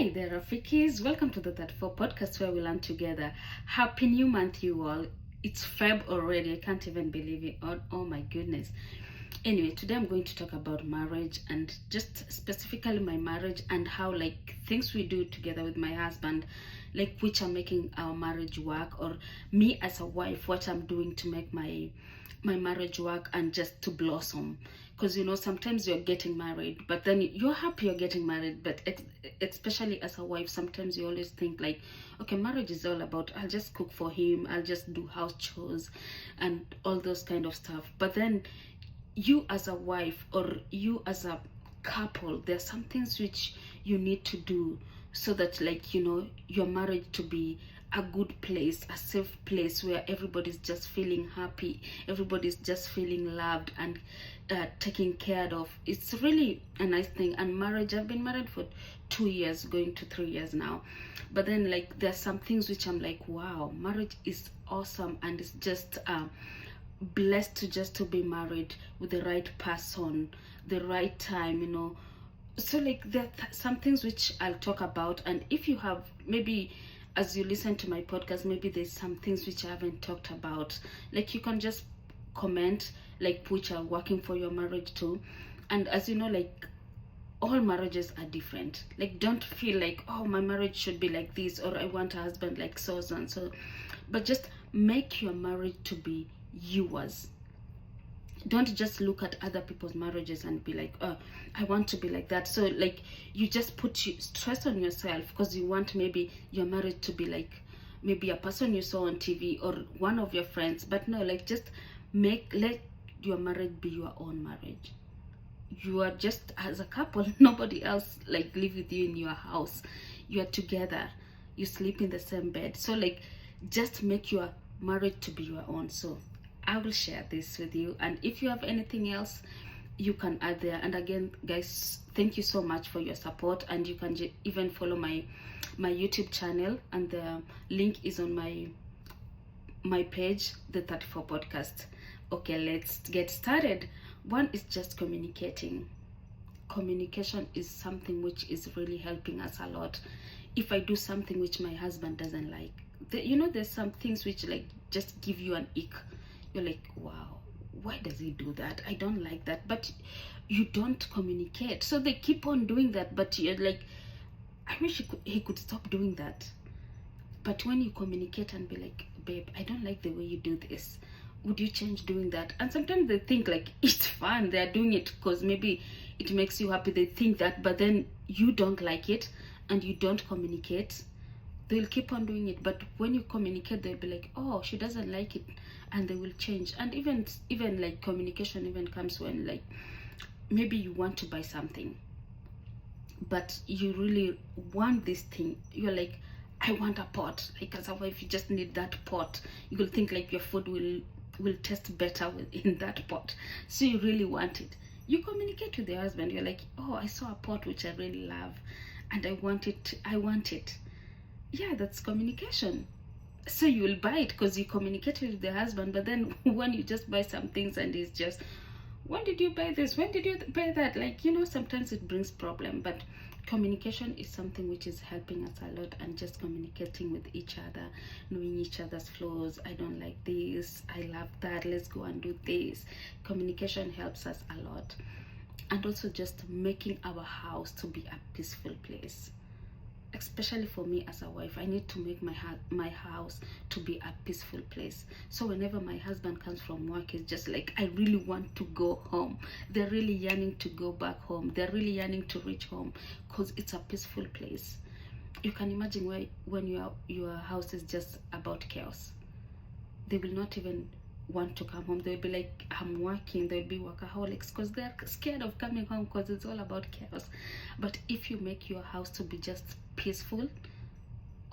Hi there, Rafikis. Welcome to the 34 podcast where we learn together. Happy new month, you all. It's Feb already. I can't even believe it. Oh my goodness. Anyway, today I'm going to talk about marriage and just specifically my marriage and how like things we do together with my husband, like which are making our marriage work, or me as a wife, what I'm doing to make my marriage work and just to blossom. Because sometimes you're getting married, but then you're happy you're getting married, but especially as a wife, sometimes you always think like, okay, marriage is all about I'll just cook for him, I'll just do house chores and all those kind of stuff. But then you as a wife or you as a couple, there's some things which you need to do so that like your marriage to be a good place, a safe place where everybody's just feeling happy, everybody's just feeling loved and taken care of. It's really a nice thing. And marriage, I've been married for 2 years, going to 3 years now, but then like there's some things which I'm like, wow, marriage is awesome and it's just blessed to be married with the right person, the right time. So like there are some things which I'll talk about, and if you have maybe as you listen to my podcast, maybe there's some things which I haven't talked about, like you can just comment like which are working for your marriage too. And as you know, like all marriages are different. Like don't feel like, oh, my marriage should be like this, or I want a husband like so and so, but just make your marriage to be yours. Don't just look at other people's marriages and be like, oh, I want to be like that. So like you just put stress on yourself because you want maybe your marriage to be like maybe a person you saw on TV or one of your friends. But no, like just let your marriage be your own marriage. You are just as a couple, nobody else like live with you in your house. You are together, you sleep in the same bed. So like just make your marriage to be your own. So I will share this with you, and if you have anything else you can add there. And again, guys, thank you so much for your support, and you can even follow my YouTube channel, and the link is on my page, the 34 podcast. Okay, let's get started. One is just communicating. Communication is something which is really helping us a lot. If I do something which my husband doesn't like, there's some things which like just give you an ick. You're like, wow, why does he do that? I don't like that. But you don't communicate, so they keep on doing that. But you're like, I wish he could stop doing that. But when you communicate and be like, babe, I don't like the way you do this, would you change doing that? And sometimes they think like it's fun, they're doing it because maybe it makes you happy, they think that, but then you don't like it and you don't communicate, they'll keep on doing it. But when you communicate, they'll be like, oh, she doesn't like it, and they will change. And even like communication even comes when like maybe you want to buy something but you really want this thing. You're like, I want a pot. Like as a wife, you just need that pot. You will think like your food will taste better in that pot, so you really want it. You communicate with your husband. You're like, oh, I saw a pot which I really love and I want it. Yeah, that's communication. So you will buy it because you communicated with the husband. But then when you just buy some things and it's just, when did you buy this, when did you buy that, like sometimes it brings problem. But communication is something which is helping us a lot, and just communicating with each other, knowing each other's flaws. I don't like this, I love that, let's go and do this. Communication helps us a lot. And also just making our house to be a peaceful place. Especially for me as a wife, I need to make my house to be a peaceful place. So whenever my husband comes from work, it's just like, I really want to go home. They're really yearning to go back home, they're really yearning to reach home because it's a peaceful place. You can imagine when your house is just about chaos, they will not even want to come home. They'll be like, I'm working. They'll be workaholics because they're scared of coming home because it's all about chaos. But if you make your house to be just peaceful,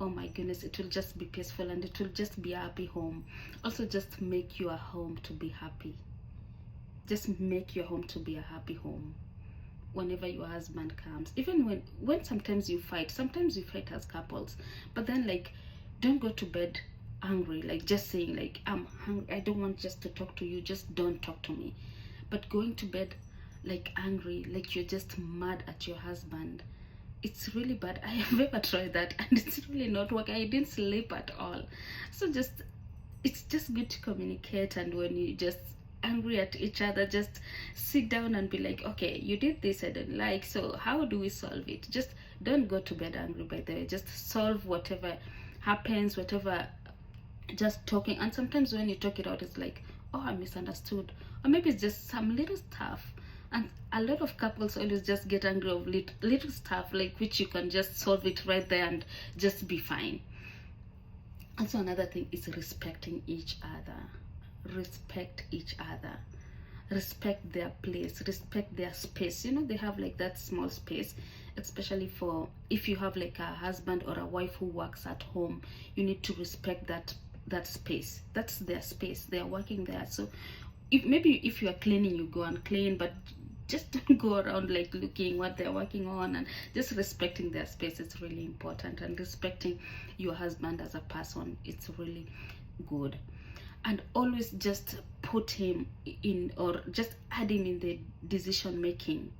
oh my goodness, it will just be peaceful and it will just be a happy home. Also, just make your home to be happy. Just make your home to be a happy home whenever your husband comes. Even when sometimes you fight as couples, but then like, don't go to bed angry, like just saying like, I'm hungry, I don't want just to talk to you, just don't talk to me. But going to bed like angry, like you're just mad at your husband, it's really bad. I have ever tried that and it's really not working. I didn't sleep at all. So just, it's just good to communicate, and when you just angry at each other, just sit down and be like, okay, you did this, I don't like, so how do we solve it? Just don't go to bed angry, by the way. Just solve whatever happens, whatever, just talking. And sometimes when you talk it out, it's like, oh, I misunderstood, or maybe it's just some little stuff. And a lot of couples always just get angry of little stuff, like, which you can just solve it right there and just be fine. Also, another thing is respecting each other. Respect each other. Respect their place. Respect their space. You know, they have like that small space, especially for if you have like a husband or a wife who works at home. You need to respect that space. That's their space. They are working there. So if maybe if you are cleaning, you go and clean, but just don't go around like looking what they're working on. And just respecting their space is really important, and respecting your husband as a person, it's really good. And always just put him in, or just add him in the decision making,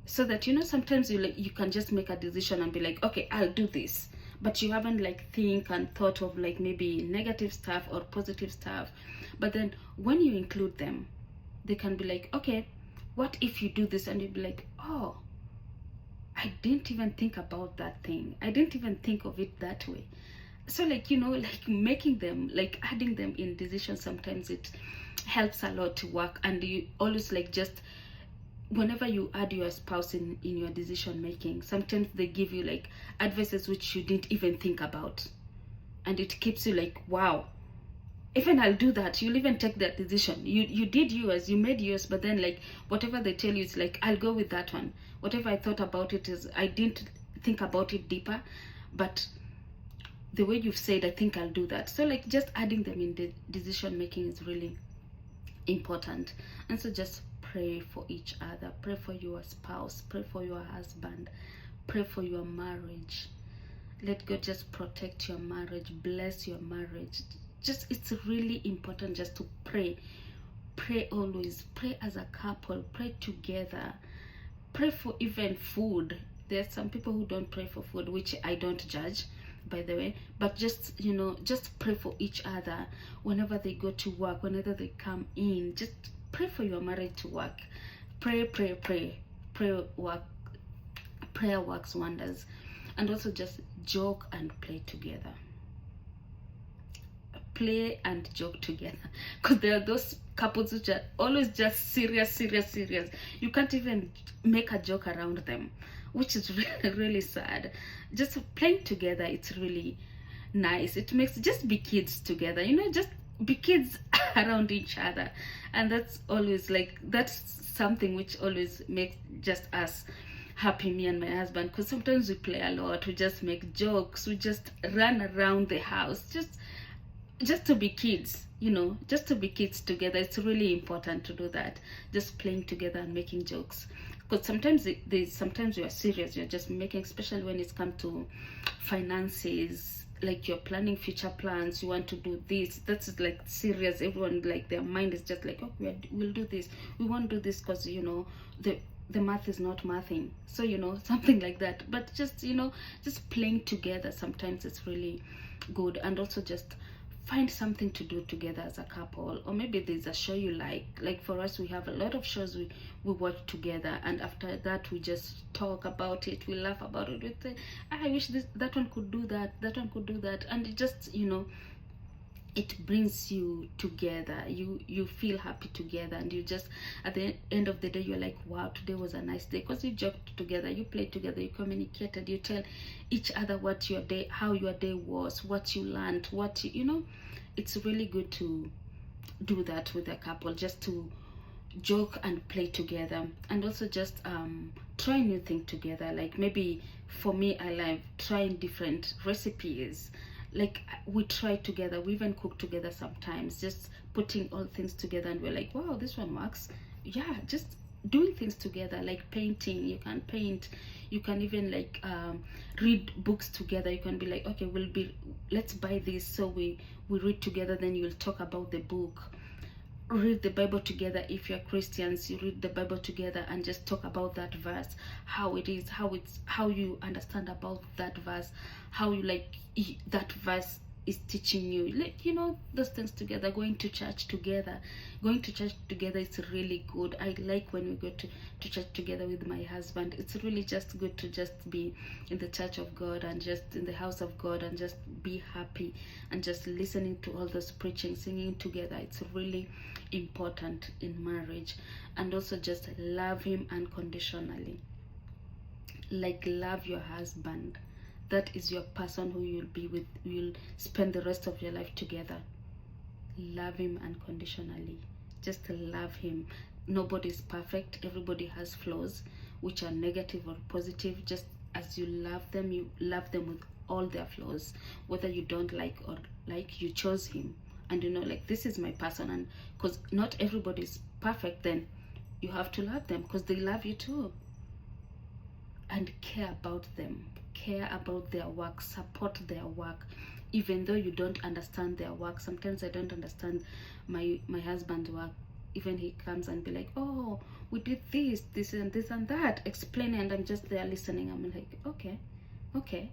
so that, you know, sometimes you can just make a decision and be like, okay, I'll do this, but you haven't like think and thought of like maybe negative stuff or positive stuff. But then when you include them, they can be like, okay, what if you do this? And you'll be like, oh, I didn't even think about that thing. I didn't even think of it that way. So like, you know, like making them, like adding them in decisions, sometimes it helps a lot to work. And you always like, just whenever you add your spouse in your decision making, sometimes they give you like advices which you didn't even think about, and it keeps you like, wow, even I'll do that. You'll even take that decision. You did yours, you made yours, but then like whatever they tell you, it's like, I'll go with that one. Whatever I thought about it is, I didn't think about it deeper, but the way you've said, I think I'll do that. So like, just adding them in the decision making is really important. And so just pray for each other. Pray for your spouse. Pray for your husband. Pray for your marriage. Let God just protect your marriage, bless your marriage. Just, it's really important just to pray. Pray always. Pray as a couple. Pray together. Pray for even food. There's some people who don't pray for food, which I don't judge, by the way. But just, you know, just pray for each other whenever they go to work, whenever they come in. Just pray for your marriage to work. Pray, pray, pray. Prayer works wonders. And also just joke and play together. Play and joke together, because there are those couples which are always just serious. You can't even make a joke around them, which is really, really sad. Just playing together, it's really nice. It makes, just be kids together, you know, just be kids around each other. And that's always like, that's something which always makes just us happy, me and my husband, because sometimes we play a lot, we just make jokes, we just run around the house, just to be kids, you know, just to be kids together. It's really important to do that, just playing together and making jokes. Because sometimes sometimes you are serious, you're just making, especially when it's come to finances, like you're planning future plans, you want to do this, that's like serious. Everyone, like their mind is just like, oh, we'll do this, we won't do this, because, you know, the math is not mathing, so, you know, something like that. But just, you know, just playing together, sometimes it's really good. And also just find something to do together as a couple, or maybe there's a show you like for us, we have a lot of shows we watch together, and after that we just talk about it, we laugh about it, we say, I wish that one could do that, that one could do that. And it just, you know, it brings you together, you feel happy together, and you just, at the end of the day, you're like, wow, today was a nice day, because you joked together, you played together, you communicated, you tell each other what your day, how your day was, what you learned, what you know. It's really good to do that with a couple, just to joke and play together. And also just try new things together. Like maybe for me, I like trying different recipes. Like we try together, we even cook together sometimes, just putting all things together, and we're like, wow, this one works. Yeah, just doing things together, like painting. You can paint, you can even like read books together. You can be like, okay, let's buy this, so we read together, then you'll talk about the book. read the Bible together. If you're Christians, you read the Bible together and just talk about that verse, how it is, how you understand about that verse, how you like that verse is teaching you, like, you know, those things together. Going to church together is really good. I like when we go to church together with my husband. It's really just good to just be in the church of God and just in the house of God and just be happy and just listening to all those preaching, singing together. It's really important in marriage. And also just love him unconditionally. Like, love your husband. That is your person who you'll be with, you'll spend the rest of your life together. Love him unconditionally. Just love him. Nobody's perfect. Everybody has flaws, which are negative or positive. Just as you love them with all their flaws, whether you don't like or like. You chose him, and you know, like, this is my person. And because not everybody's perfect, then you have to love them because they love you too. And care about them, care about their work, support their work, even though you don't understand their work. Sometimes I don't understand my husband's work. Even he comes and be like, oh, we did this and this and that, explaining, and I'm just there listening. I'm like, okay,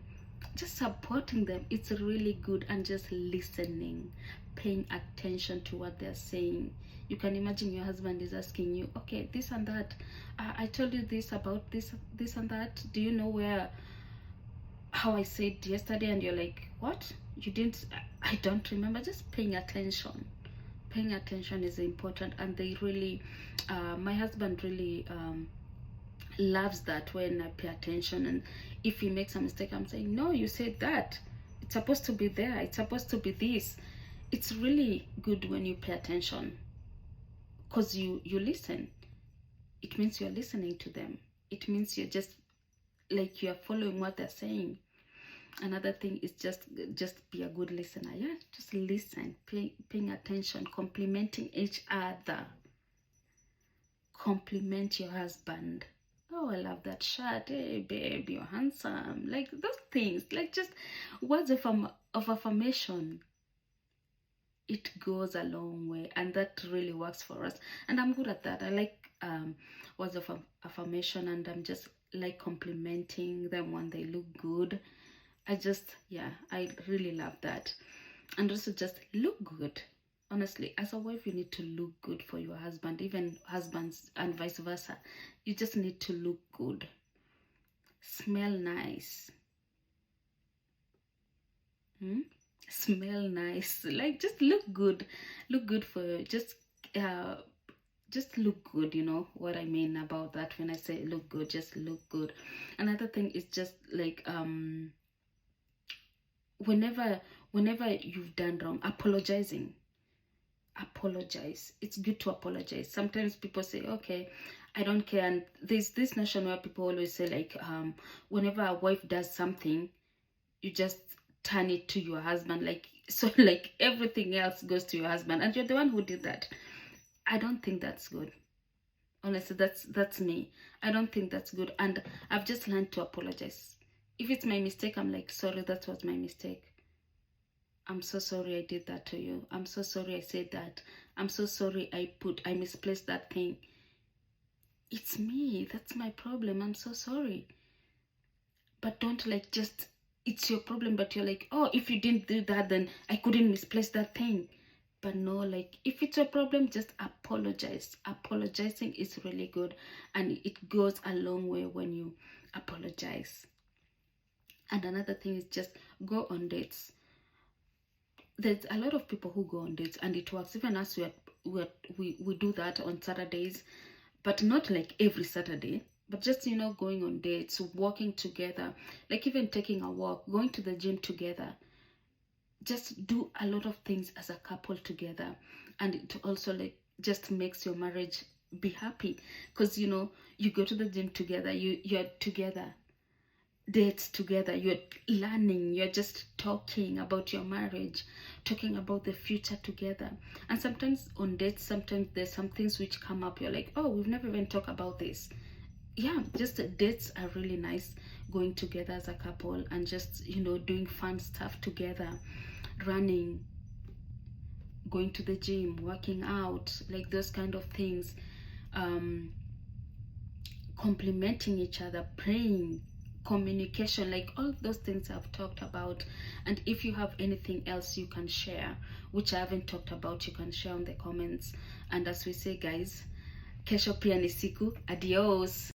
just supporting them. It's really good. And just listening, paying attention to what they're saying. You can imagine your husband is asking you, okay, this and that, I told you this about this and that, do you know how I said yesterday? And you're like, what? You didn't? I don't remember. Just paying attention is important. And they really my husband really loves that when I pay attention. And if he makes a mistake, I'm saying, no, you said that, it's supposed to be there, it's supposed to be this. It's really good when you pay attention, because you listen. It means you're listening to them. It means you're just like, you're following what they're saying. Another thing is just be a good listener. Yeah, just listen, paying attention, complimenting each other. Compliment your husband. Oh, I love that shirt. Hey babe, you're handsome. Like, those things, like, just words of affirmation. It goes a long way, and that really works for us. And I'm good at that. I like words of affirmation, and I'm just like complimenting them when they look good. I really love that. And also just look good. Honestly, as a wife, you need to look good for your husband, even husbands, and vice versa. You just need to look good. Smell nice. Smell nice. Like, just look good. Look good for just look good. You know what I mean about that when I say look good. Just look good. Another thing is just like whenever you've done wrong, apologize. It's good to apologize. Sometimes people say, okay, I don't care. And there's this notion where people always say, like, whenever a wife does something, you just turn it to your husband, like, so, like, everything else goes to your husband, and you're the one who did that. I don't think that's good. Honestly, that's me. I don't think that's good. And I've just learned to apologize. If it's my mistake, I'm like, sorry, that was my mistake. I'm so sorry I did that to you. I'm so sorry I said that. I'm so sorry I misplaced that thing. It's me. That's my problem. I'm so sorry. But don't, like, just, it's your problem, but you're like, oh, if you didn't do that, then I couldn't misplace that thing. But no, like, if it's a problem, just apologize. Apologizing is really good, and it goes a long way when you apologize. And another thing is just go on dates. There's a lot of people who go on dates, and it works. Even us, we do that on Saturdays, but not like every Saturday. But just, you know, going on dates, walking together, like even taking a walk, going to the gym together. Just do a lot of things as a couple together, and it also, like, just makes your marriage be happy, because, you know, you go to the gym together, you're together, dates together, you're learning, you're just talking about your marriage, talking about the future together. And sometimes on dates, sometimes there's some things which come up, you're like, oh, we've never even talked about this. Yeah, just dates are really nice, going together as a couple, and just, you know, doing fun stuff together, running, going to the gym, working out, like those kind of things, complimenting each other, praying, communication, like all of those things I've talked about. And if you have anything else you can share which I haven't talked about, you can share in the comments. And as we say, guys, kesho pia ni siku. Adios.